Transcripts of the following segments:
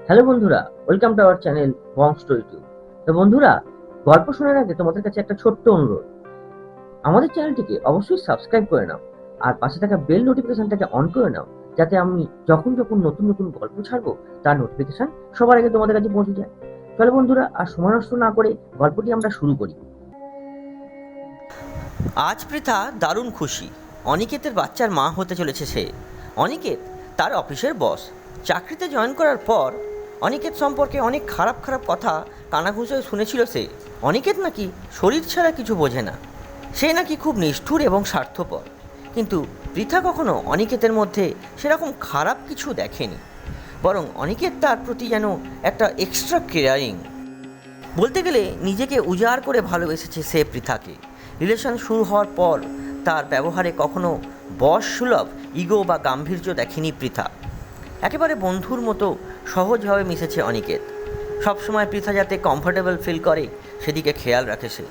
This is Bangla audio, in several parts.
হ্যালো বন্ধুরা, welcome to our channel Bong story two. তো বন্ধুরা, গল্প শোনার আগে তোমাদের কাছে একটা ছোট্ট অনুরোধ। আমাদের চ্যানেলটিকে অবশ্যই সাবস্ক্রাইব করে নাও আর পাশে থাকা বেল নোটিফিকেশনটাকে অন করে নাও, যাতে আমি যখন যখন নতুন নতুন গল্প ছাড়বো তার নোটিফিকেশন সবার আগে তোমাদের কাছে পৌঁছে যায়। চলো বন্ধুরা, আর সময় নষ্ট না করে গল্পটি আমরা শুরু করি। আজ পৃথা দারুণ খুশি। অনিকেতের বাচ্চার মা হতে চলেছে সে। অনিকেত তার অফিসের বস। চাকরিতে জয়েন করার পর অনিকেত সম্পর্কে অনেক খারাপ খারাপ কথা কানাঘুষোয় শুনেছিল সে। অনিকেত নাকি শরীর ছাড়া কিছু বোঝে না, সে নাকি খুব নিষ্ঠুর এবং স্বার্থপর। কিন্তু পৃথা কখনো অনিকেতের মধ্যে সেরকম খারাপ কিছু দেখেনি, বরং অনিকেত তার প্রতি যেন একটা এক্সট্রা কেয়ারিং। বলতে গেলে নিজেকে উজাড় করে ভালোবেসেছে সে পৃথাকে। রিলেশন শুরু হওয়ার পর তার ব্যবহারে কখনো বশ সুলভ ইগো বা গাম্ভীর্য দেখেনি পৃথা। একেবারে বন্ধুর মতো সহজভাবে মিশেছে অনিকেত। সবসময় পৃথা যাতে কমফোর্টেবল ফিল করে সেদিকে খেয়াল রাখে সে।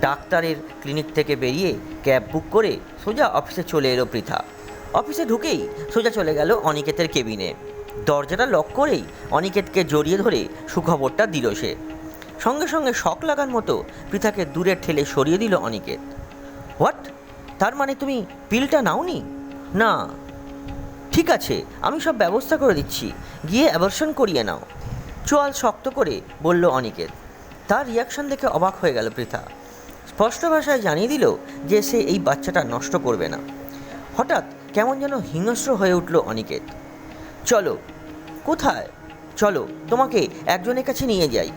ডাক্তারের ক্লিনিক থেকে বেরিয়ে ক্যাব বুক করে সোজা অফিসে চলে এলো পৃথা। অফিসে ঢুকেই সোজা চলে গেল অনিকেতের কেবিনে। দরজাটা লক করেই অনিকেতকে জড়িয়ে ধরে সুখবরটা দিল সে। সঙ্গে সঙ্গে শক লাগার মতো পৃথাকে দূরে ঠেলে সরিয়ে দিল অনিকেত। হোয়াট? তার মানে তুমি পিলটা নাওনি? না, ঠিক আছে, আমি সব ব্যবস্থা করে দিচ্ছি, গিয়ে অ্যাবর্শন করিয়ে নাও, চোয়াল শক্ত করে বলল অনিকেত। তার রিয়াকশন দেখে অবাক হয়ে গেল পৃথা। স্পষ্ট ভাষায় জানিয়ে দিল যে সে এই বাচ্চাটা নষ্ট করবে না। হঠাৎ কেমন যেন হিংস্র হয়ে উঠল অনিকেত। চলো। কোথায়? চলো, তোমাকে একজনের কাছে নিয়ে যাই।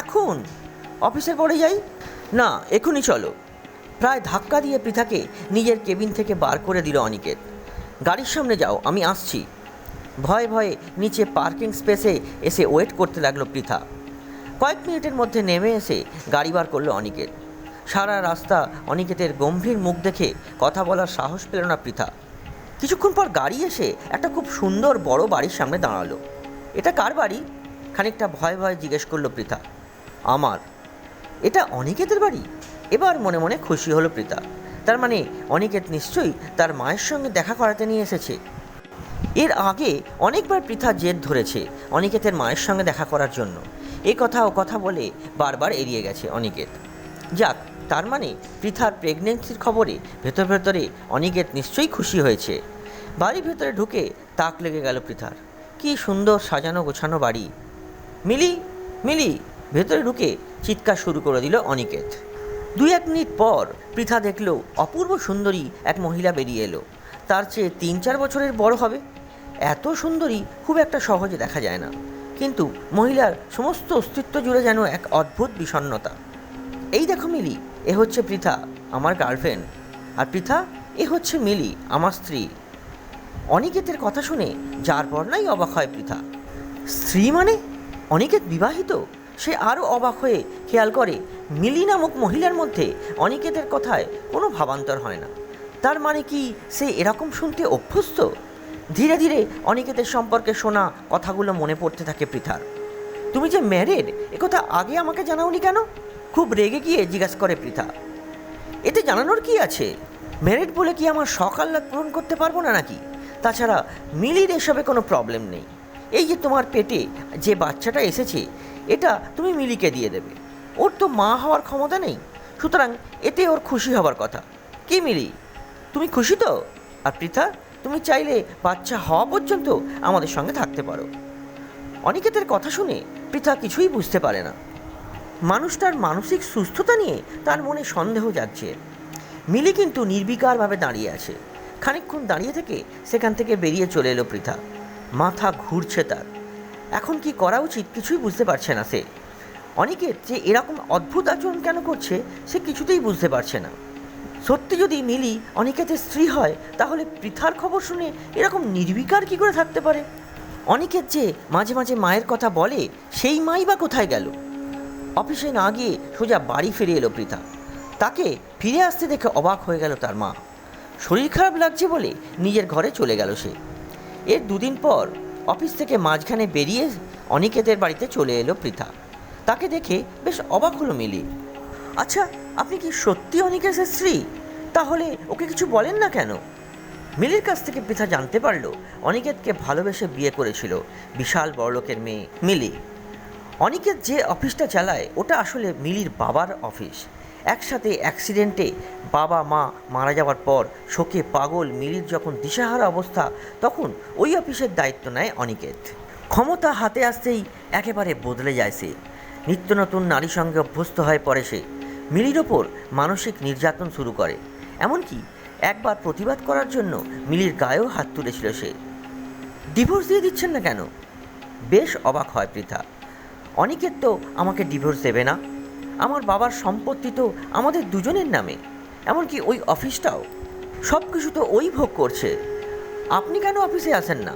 এখন? অফিসের পরে যাই? না, এখনই চলো। প্রায় ধাক্কা দিয়ে পৃথাকে নিজের কেবিন থেকে বার করে দিল অনিকেত। গাড়ির সামনে যাও, আমি আসছি। ভয়ে ভয়ে নিচে পার্কিং স্পেসে এসে ওয়েট করতে লাগলো পৃথা। কয়েক মিনিটের মধ্যে নেমে এসে গাড়ি বার করলো অনিকেত। সারা রাস্তা অনিকেতের গম্ভীর মুখ দেখে কথা বলার সাহস পেল না পৃথা। কিছুক্ষণ পর গাড়ি এসে একটা খুব সুন্দর বড় বাড়ির সামনে দাঁড়ালো। এটা কার বাড়ি? খানিকটা ভয়ে ভয়ে জিজ্ঞেস করলো পৃথা। আমার। এটা অনিকেতের বাড়ি? এবার মনে মনে খুশি হলো পৃথা। তার মানে অনিকেত নিশ্চয়ই তার মায়ের সঙ্গে দেখা করাতে নিয়ে এসেছে। এর আগে অনেকবার পৃথা জেদ ধরেছে অনিকেতের মায়ের সঙ্গে দেখা করার জন্য। এ কথা ও কথা বলে বারবার এড়িয়ে গেছে অনিকেত। যাক, তার মানে পৃথার প্রেগনেন্সির খবরে ভেতর ভেতরে অনিকেত নিশ্চয়ই খুশি হয়েছে। বাড়ির ভেতরে ঢুকে তাক লেগে গেল পৃথার। কি সুন্দর সাজানো গোছানো বাড়ি! মিলি, মিলি! ভেতরে ঢুকে চিৎকার শুরু করে দিল অনিকেত। 2-1 মিনিট পর পৃথা দেখল অপূর্ব সুন্দরী এক মহিলা বেরিয়ে এলো। তার চেয়ে 3-4 বছরের বড় হবে। এত সুন্দরী খুব একটা সহজে দেখা যায় না, কিন্তু মহিলার সমস্ত অস্তিত্ব জুড়ে যেন এক অদ্ভুত বিষণ্ণতা। এই দেখো মিলি, এ হচ্ছে পৃথা, আমার গার্লফ্রেন্ড। আর পৃথা, এ হচ্ছে মিলি, আমার স্ত্রী। অনিকেতের কথা শুনে যার পর নাই অবাক হয় পৃথা। স্ত্রী মানে? অনিকেত বিবাহিত? সে আরও অবাক হয়ে খেয়াল করে মিলি নামক মহিলার মধ্যে অনিকেতের কথায় কোনো ভাবান্তর হয় না। তার মানে কি সে এরকম শুনতে অভ্যস্ত? ধীরে ধীরে অনিকেতের সম্পর্কে শোনা কথাগুলো মনে পড়তে থাকে পৃথার। তুমি যে ম্যারেড, একথা আগে আমাকে জানাওনি কেন? খুব রেগে গিয়ে জিজ্ঞাসা করে পৃথা। এতে জানানোর কি আছে? ম্যারেড বলে কি আমার শখ আহ্লাদ পূরণ করতে পারবো না নাকি? তাছাড়া মিলির এসবে কোনো প্রবলেম নেই। এই যে তোমার পেটে যে বাচ্চাটা এসেছে, এটা তুমি মিলিকে দিয়ে দেবে। ওর তো মা হওয়ার ক্ষমতা নেই, সুতরাং এতে ওর খুশি হবার কথা। কি মিলি, তুমি খুশি তো? আর পৃথা, তুমি চাইলে বাচ্চা হওয়া পর্যন্ত আমাদের সঙ্গে থাকতে পারো। অনিকেতের কথা শুনে পৃথা কিছুই বুঝতে পারে না। মানুষটার মানসিক সুস্থতা নিয়ে তার মনে সন্দেহ জাগছে। মিলি কিন্তু নির্বিকারভাবে দাঁড়িয়ে আছে। খানিকক্ষণ দাঁড়িয়ে থেকে সেখান থেকে বেরিয়ে চলে এলো পৃথা। মাথা ঘুরছে তার। এখন কি করা উচিত কিছুই বুঝতে পারছে না সে। অনিকেত যে এরকম অদ্ভুত আচরণ কেন করছে সে কিছুতেই বুঝতে পারছে না। সত্যি যদি মিলি অনিকেতের স্ত্রী হয়, তাহলে পৃথার খবর শুনে এরকম নির্বিকার কী করে থাকতে পারে? অনিকেত যে মাঝে মাঝে মায়ের কথা বলে, সেই মাই বা কোথায় গেল? অফিসে না গিয়ে সোজা বাড়ি ফিরে এলো পৃথা। তাকে ফিরে আসতে দেখে অবাক হয়ে গেল তার মা। শরীর খারাপ লাগছে বলে নিজের ঘরে চলে গেল সে। এর 2 দিন পর অফিস থেকে মাঝখানে বেরিয়ে অনিকেতের বাড়িতে চলে এলো পৃথা। তাকে দেখে বেশ অবাক হলো মিলি। আচ্ছা, আপনি কি সত্যি অনিকেতের স্ত্রী? তাহলে ওকে কিছু বলেন না কেন? মিলির কাছ থেকে পৃথা জানতে পারল অনিকেতকে ভালোবেসে বিয়ে করেছিল বিশাল বড়লোকের মেয়ে মিলি। অনিকেত যে অফিসটা চালায় ওটা আসলে মিলির বাবার অফিস। একসাথে অ্যাক্সিডেন্টে বাবা মা মারা যাওয়ার পর শোকে পাগল মিলির যখন দিশাহারা অবস্থা, তখন ওই অফিসের দায়িত্ব নেয় অনিকেত। ক্ষমতা হাতে আসতেই একেবারে বদলে যায় সে। নিত্য নতুন নারীর সঙ্গে অভ্যস্ত হয়ে পড়ে সে। মিলির ওপর মানসিক নির্যাতন শুরু করে, এমনকি একবার প্রতিবাদ করার জন্য মিলির গায়েও হাত তুলেছিল সে। ডিভোর্স দিয়ে দিচ্ছেন না কেন? বেশ অবাক হয় পৃথা। অনিকেত তো আমাকে ডিভোর্স দেবে না, আমার বাবার সম্পত্তি তো আমাদের দুজনের নামে, এমনকি ওই অফিসটাও, সব কিছু তো ওই ভোগ করছে। আপনি কেন অফিসে আসেন না?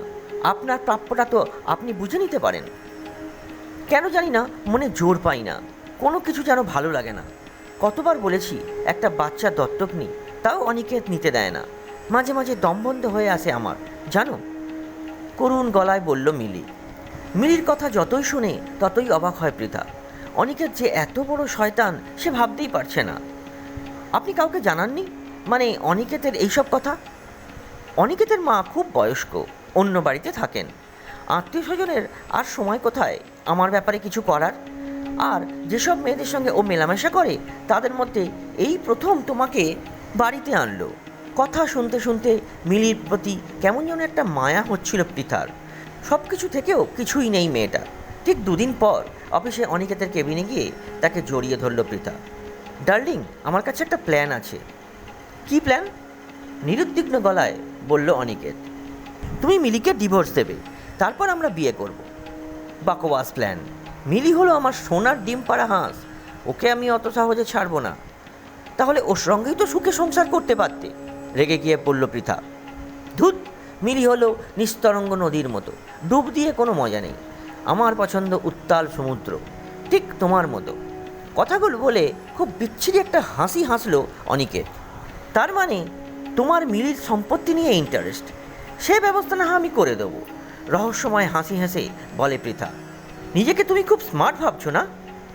আপনার প্রাপ্যটা তো আপনি বুঝে নিতে পারেন। কেন জানি না মনে জোর পাই না, কোনো কিছু যেন ভালো লাগে না। কতবার বলেছি একটা বাচ্চা দত্তক নিই, তাও অনিকেত নিতে দেয় না। মাঝে মাঝে দমবন্ধ হয়ে আসে আমার, জানো, করুণ গলায় বলল মিলি। মিলির কথা যতই শোনে ততই অবাক হয় পৃথা। অনিকেত যে এত বড় শয়তান সে ভাবতেই পারছে না। আপনি কাউকে জানাননি? মানে অনিকেতের এইসব কথা? অনিকেতের মা খুব বয়স্ক, অন্য বাড়িতে থাকেন। আত্মীয় স্বজনের আর সময় কোথায় আমার ব্যাপারে কিছু করার? আর যেসব মেয়েদের সঙ্গে ও মেলামেশা করে তাদের মধ্যে এই প্রথম তোমাকে বাড়িতে আনলো। কথা শুনতে শুনতে মিলির প্রতি কেমন যেন একটা মায়া হচ্ছিল পৃথার। সব কিছু থেকেও কিছুই নেই মেয়েটা। ঠিক দুদিন পর অফিসে অনিকেতের কেবিনে গিয়ে তাকে জড়িয়ে ধরল পৃথা। ডার্লিং, আমার কাছে একটা প্ল্যান আছে। কী প্ল্যান? নিরুদ্বিগ্ন গলায় বলল অনিকেত। তুমি মিলিকে ডিভোর্স দেবে, তারপর আমরা বিয়ে করব। বাকোয়াস প্ল্যান। মিলি হলো আমার সোনার ডিম পাড়া হাঁস, ওকে আমি অত সহজে ছাড়বো না। তাহলে ওর সঙ্গেই তো সুখে সংসার করতে পারতে, রেগে গিয়ে বলল পৃথা। ধুত, মিলি হলো নিস্তরঙ্গ নদীর মতো, ডুব দিয়ে কোনো মজা নেই। আমার পছন্দ উত্তাল সমুদ্র, ঠিক তোমার মতো। কথাগুলো বলে খুব বিচ্ছিরি একটা হাসি হাসলো অনিকেত। তার মানে তোমার মিলির সম্পত্তি নিয়ে ইন্টারেস্ট? সে ব্যবস্থা না আমি করে দেবো, রহস্যময় হাসি হেসে বলে পৃথা। নিজেকে তুমি খুব স্মার্ট ভাবছো না?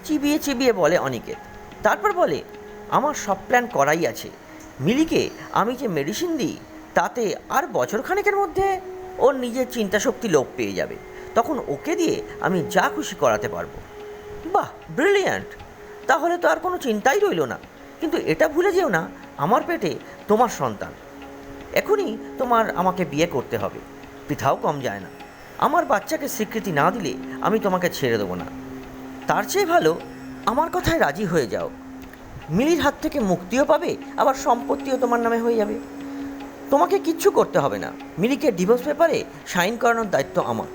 চিবিয়ে চিবিয়ে বলে অনিকেত। তারপর বলে, আমার সব প্ল্যান করাই আছে। মিলিকে আমি যে মেডিসিন দিই তাতে আর বছরখানেকের মধ্যে ওর নিজের চিন্তাশক্তি লোপ পেয়ে যাবে। তখন ওকে দিয়ে আমি যা খুশি করাতে পারবো। বাহ, ব্রিলিয়ান্ট! তাহলে তো আর কোনো চিন্তাই রইল না। কিন্তু এটা ভুলে যেও না, আমার পেটে তোমার সন্তান। এখনই তোমার আমাকে বিয়ে করতে হবে। পৃথাও কম যায় না। আমার বাচ্চাকে স্বীকৃতি না দিলে আমি তোমাকে ছেড়ে দেবো না। তার চেয়ে ভালো আমার কথায় রাজি হয়ে যাও। মিলির হাত থেকে মুক্তিও পাবে, আবার সম্পত্তিও তোমার নামে হয়ে যাবে। তোমাকে কিচ্ছু করতে হবে না। মিলিকে ডিভোর্স পেপারে সাইন করানোর দায়িত্ব আমার।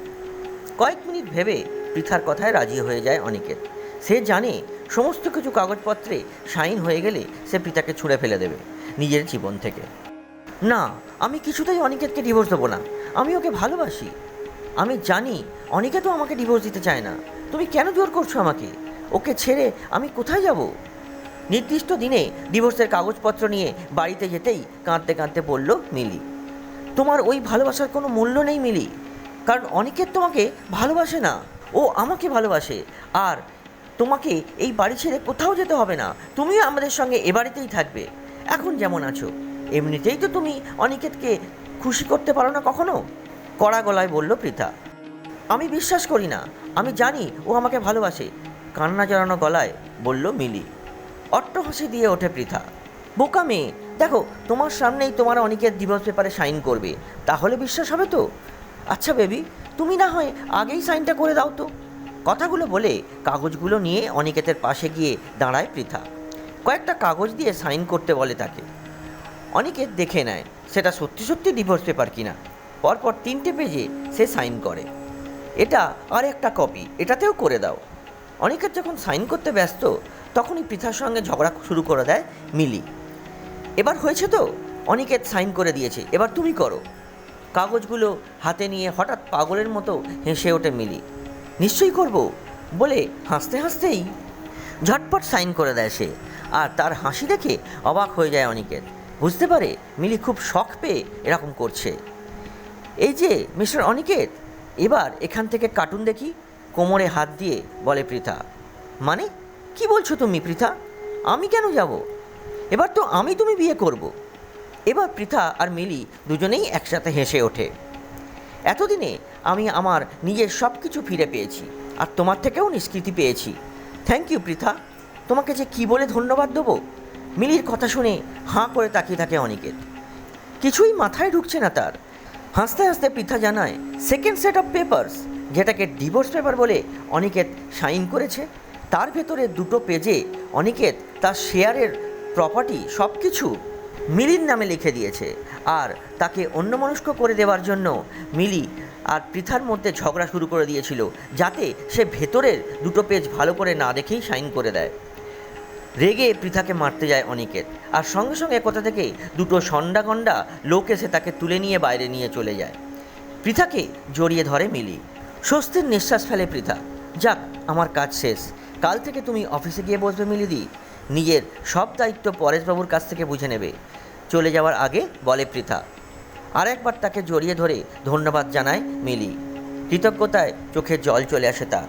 কয়েক মিনিট ভেবে পৃথার কথায় রাজি হয়ে যায় অনিকেত। সে জানে সমস্ত কিছু কাগজপত্রে সাইন হয়ে গেলে সে পৃথাকে ছুঁড়ে ফেলে দেবে নিজের জীবন থেকে। না, আমি কিছুতেই অনিকেতকে ডিভোর্স দেবো না। আমি ওকে ভালোবাসি। আমি জানি অনিকেতও আমাকে ডিভোর্স দিতে চায় না। তুমি কেন জোর করছো আমাকে? ওকে ছেড়ে আমি কোথায় যাব? নির্দিষ্ট দিনে ডিভোর্সের কাগজপত্র নিয়ে বাড়িতে যেতেই কাঁদতে কাঁদতে বলল মিলি। তোমার ওই ভালোবাসার কোনো মূল্য নেই মিলি, কারণ অনিকেত তোমাকে ভালোবাসে না, ও আমাকে ভালোবাসে। আর তোমাকে এই বাড়ি ছেড়ে কোথাও যেতে হবে না। তুমিও আমাদের সঙ্গে এ বাড়িতেই থাকবে, এখন যেমন আছো। এমনিতেই তো তুমি অনিকেতকে খুশি করতে পারো না কখনো। কড়া গলায় বলল পৃথা। আমি বিশ্বাস করি না, আমি জানি ও আমাকে ভালোবাসে, কান্না জড়ানো গলায় বলল মিলি। অট্টহাসি দিয়ে ওঠে পৃথা। বোকা মেয়ে, দেখো তোমার সামনেই তোমার অনিকেত ডিভোর্স পেপারে সাইন করবে, তাহলে বিশ্বাস হবে তো? আচ্ছা বেবি, তুমি না হয় আগেই সাইনটা করে দাও তো। কথাগুলো বলে কাগজগুলো নিয়ে অনিকেতের পাশে গিয়ে দাঁড়ায় পৃথা। কয়েকটা কাগজ দিয়ে সাইন করতে বলে তাকে। অনিকেত দেখে নেয় সেটা সত্যি সত্যি ডিভোর্স পেপার কিনা। পরপর 3টে পেজে সে সাইন করে। এটা আর একটা কপি, এটাতেও করে দাও। অনিকেত যখন সাইন করতে ব্যস্ত তখনই পৃথার সঙ্গে ঝগড়া শুরু করে দেয় মিলি। এবার হয়েছে তো, অনিকেত সাইন করে দিয়েছে, এবার তুমি করো। কাগজগুলো হাতে নিয়ে হঠাৎ পাগলের মতো হেসে ওঠে মিলি। নিশ্চয়ই করব বলে হাসতে হাসতেই ঝটপট সাইন করে দেয় সে। আর তার হাসি দেখে অবাক হয়ে যায় অনিকেত। বুঝতে পারে মিলি খুব শখ পেয়ে এরকম করছে। এই যে মিস্টার অনিকেত, এবার এখান থেকে কার্টুন দেখি, কোমরে হাত দিয়ে বলে পৃথা। মানে কি বলছো তুমি পৃথা? আমি কেন যাব? এবার তো আমি তুমি বিয়ে করব। এবার পৃথা আর মিলি দুজনেই একসাথে হেসে ওঠে। এতদিনে আমি আমার নিজের সব কিছু ফিরে পেয়েছি, আর তোমার থেকেও নিষ্কৃতি পেয়েছি। থ্যাংক ইউ পৃথা, তোমাকে যে কী বলে ধন্যবাদ দেবো। মিলির কথা শুনে হাঁ করে তাকিয়ে থাকে অনিকেত। কিছুই মাথায় ঢুকছে না তার। হাসতে হাসতে পৃথা জানায় সেকেন্ড সেট অফ পেপারস, যেটাকে ডিভোর্স পেপার বলে অনিকেত সাইন করেছে, তার ভেতরে দুটো পেজে অনিকেত তার শেয়ারের প্রপার্টি সব কিছু মিলির নামে লিখে দিয়েছে। আর তাকে অন্যমনস্ক করে দেওয়ার জন্য মিলি আর পৃথার মধ্যে ঝগড়া শুরু করে দিয়েছিল, যাতে সে ভেতরের দুটো পেজ ভালো করে না দেখেই সাইন করে দেয়। রেগে পৃথাকে মারতে যায় অনিকেত, আর সঙ্গে সঙ্গে কোথা থেকে দুটো সন্ডাগন্ডা লোক এসে তাকে তুলে নিয়ে বাইরে নিয়ে চলে যায়। পৃথাকে জড়িয়ে ধরে মিলি। স্বস্তির নিঃশ্বাস ফেলে পৃথা। যাক, আমার কাজ শেষ। কাল থেকে তুমি অফিসে গিয়ে বসবে মিলিদি, নিজের সব দায়িত্ব পরেশবাবুর কাছ থেকে বুঝে নেবে। চলে যাওয়ার আগে বলে পৃথা। আর একবার তাকে জড়িয়ে ধরে ধন্যবাদ জানায় মিলি। কৃতজ্ঞতায় চোখে জল চলে আসে তার।